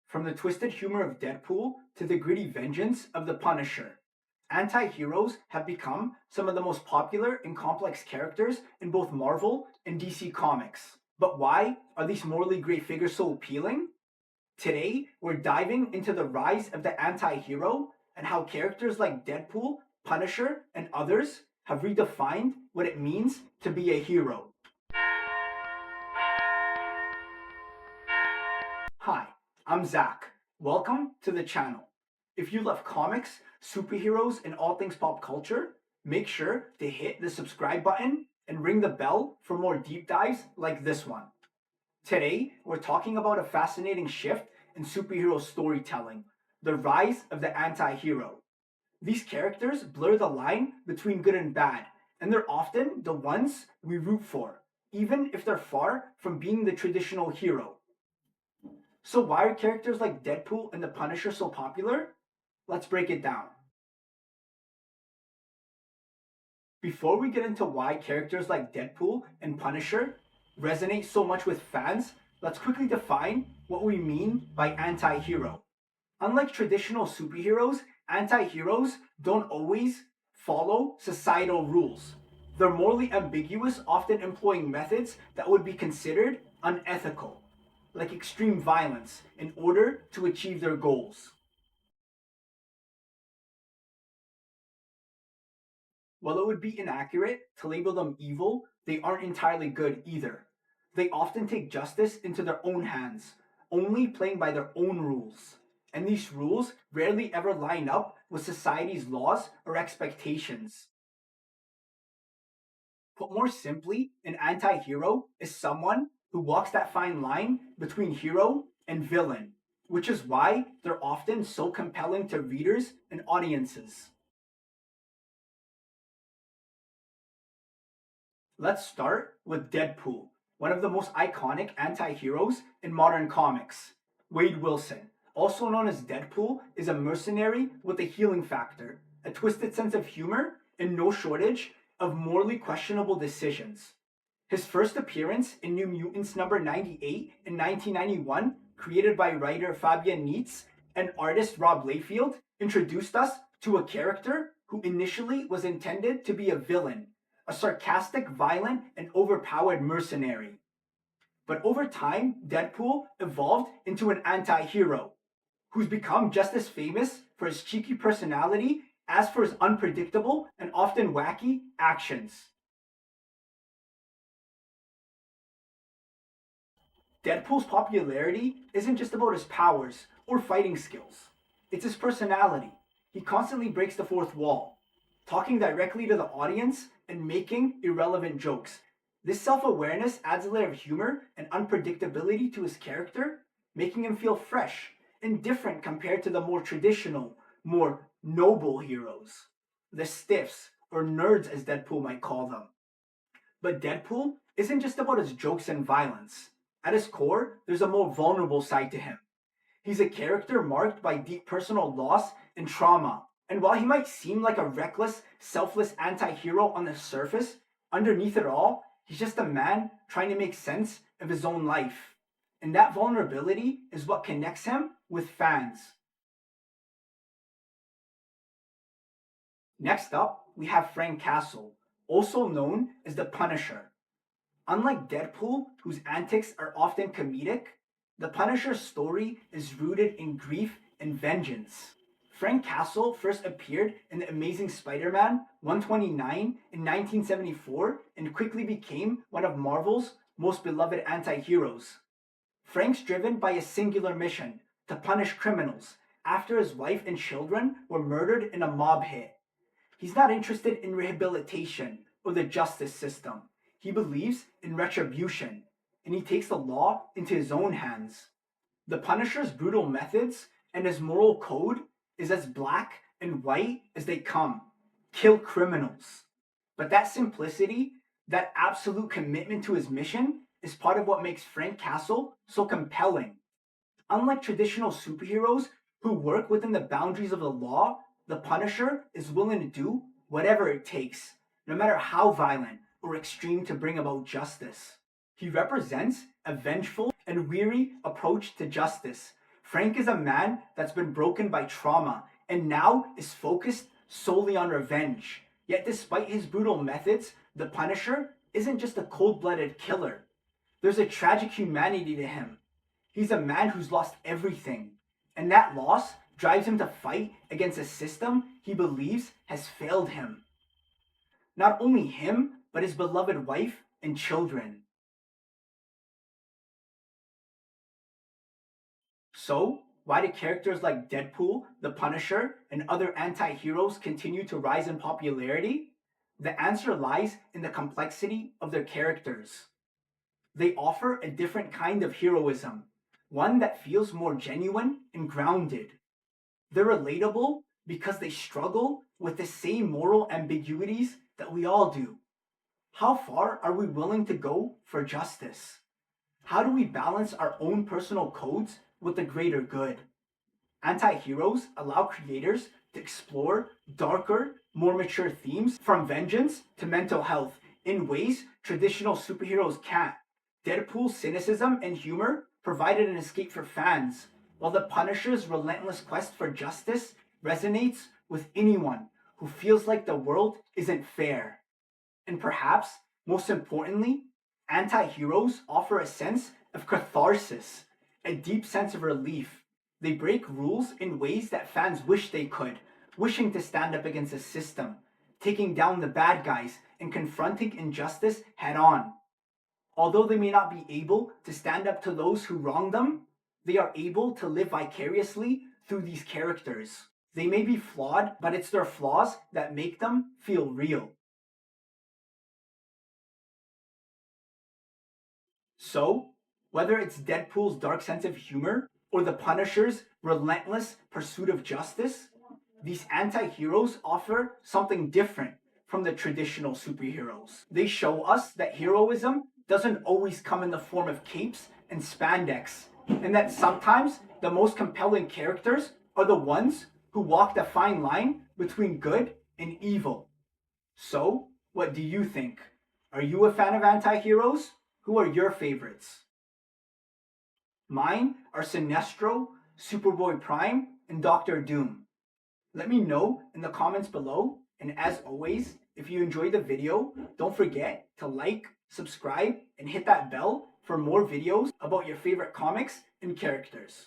From the twisted humor of Deadpool to the gritty vengeance of the Punisher, anti-heroes have become some of the most popular and complex characters in both Marvel and DC Comics. But why are these morally gray figures so appealing? Today, we're diving into the rise of the anti-hero and how characters like Deadpool, Punisher, and others have redefined what it means to be a hero. Hi, I'm Zach. Welcome to the channel. If you love comics, superheroes, and all things pop culture, make sure to hit the subscribe button and ring the bell for more deep dives like this one. Today, we're talking about a fascinating shift in superhero storytelling, the rise of the anti-hero. These characters blur the line between good and bad, and they're often the ones we root for, even if they're far from being the traditional hero. So why are characters like Deadpool and the Punisher so popular? Let's break it down. Before we get into why characters like Deadpool and Punisher resonate so much with fans, let's quickly define what we mean by anti-hero. Unlike traditional superheroes, anti-heroes don't always follow societal rules. They're morally ambiguous, often employing methods that would be considered unethical, like extreme violence, in order to achieve their goals. While it would be inaccurate to label them evil, they aren't entirely good either. They often take justice into their own hands, only playing by their own rules. And these rules rarely ever line up with society's laws or expectations. Put more simply, an anti-hero is someone who walks that fine line between hero and villain, which is why they're often so compelling to readers and audiences. Let's start with Deadpool, one of the most iconic anti-heroes in modern comics. Wade Wilson, also known as Deadpool, is a mercenary with a healing factor, a twisted sense of humor, and no shortage of morally questionable decisions. His first appearance in New Mutants number 98 in 1991, created by writer Fabian Nitz and artist Rob Liefeld, introduced us to a character who initially was intended to be a villain, a sarcastic, violent, and overpowered mercenary. But over time, Deadpool evolved into an anti-hero, who's become just as famous for his cheeky personality as for his unpredictable and often wacky actions. Deadpool's popularity isn't just about his powers or fighting skills. It's his personality. He constantly breaks the fourth wall, talking directly to the audience and making irrelevant jokes. This self-awareness adds a layer of humor and unpredictability to his character, making him feel fresh and different compared to the more traditional, more noble heroes. The stiffs, or nerds as Deadpool might call them. But Deadpool isn't just about his jokes and violence. At his core, there's a more vulnerable side to him. He's a character marked by deep personal loss and trauma. And while he might seem like a reckless, selfless anti-hero on the surface, underneath it all, he's just a man trying to make sense of his own life. And that vulnerability is what connects him with fans. Next up, we have Frank Castle, also known as the Punisher. Unlike Deadpool, whose antics are often comedic, the Punisher's story is rooted in grief and vengeance. Frank Castle first appeared in The Amazing Spider-Man 129 in 1974 and quickly became one of Marvel's most beloved anti-heroes. Frank's driven by a singular mission, to punish criminals, after his wife and children were murdered in a mob hit. He's not interested in rehabilitation or the justice system. He believes in retribution, and he takes the law into his own hands. The Punisher's brutal methods and his moral code is as black and white as they come. Kill criminals. But that simplicity, that absolute commitment to his mission, is part of what makes Frank Castle so compelling. Unlike traditional superheroes who work within the boundaries of the law, the Punisher is willing to do whatever it takes, no matter how violent or extreme, to bring about justice. He represents a vengeful and weary approach to justice, Frank is a man that's been broken by trauma and now is focused solely on revenge. Yet despite his brutal methods, the Punisher isn't just a cold-blooded killer. There's a tragic humanity to him. He's a man who's lost everything, and that loss drives him to fight against a system he believes has failed him. Not only him, but his beloved wife and children. So, why do characters like Deadpool, the Punisher, and other anti-heroes continue to rise in popularity? The answer lies in the complexity of their characters. They offer a different kind of heroism, one that feels more genuine and grounded. They're relatable because they struggle with the same moral ambiguities that we all do. How far are we willing to go for justice? How do we balance our own personal codes with the greater good? Anti-heroes allow creators to explore darker, more mature themes, from vengeance to mental health, in ways traditional superheroes can't. Deadpool's cynicism and humor provided an escape for fans, while the Punisher's relentless quest for justice resonates with anyone who feels like the world isn't fair. And perhaps, most importantly, anti-heroes offer a sense of catharsis, a deep sense of relief. They break rules in ways that fans wish they could, wishing to stand up against the system, taking down the bad guys, and confronting injustice head on. Although they may not be able to stand up to those who wrong them, they are able to live vicariously through these characters. They may be flawed, but it's their flaws that make them feel real. So, whether it's Deadpool's dark sense of humor or the Punisher's relentless pursuit of justice, these anti-heroes offer something different from the traditional superheroes. They show us that heroism doesn't always come in the form of capes and spandex, and that sometimes the most compelling characters are the ones who walk the fine line between good and evil. So, what do you think? Are you a fan of anti-heroes? Who are your favorites? Mine are Sinestro, Superboy Prime, and Doctor Doom. Let me know in the comments below, and as always, if you enjoyed the video, don't forget to like, subscribe, and hit that bell for more videos about your favorite comics and characters.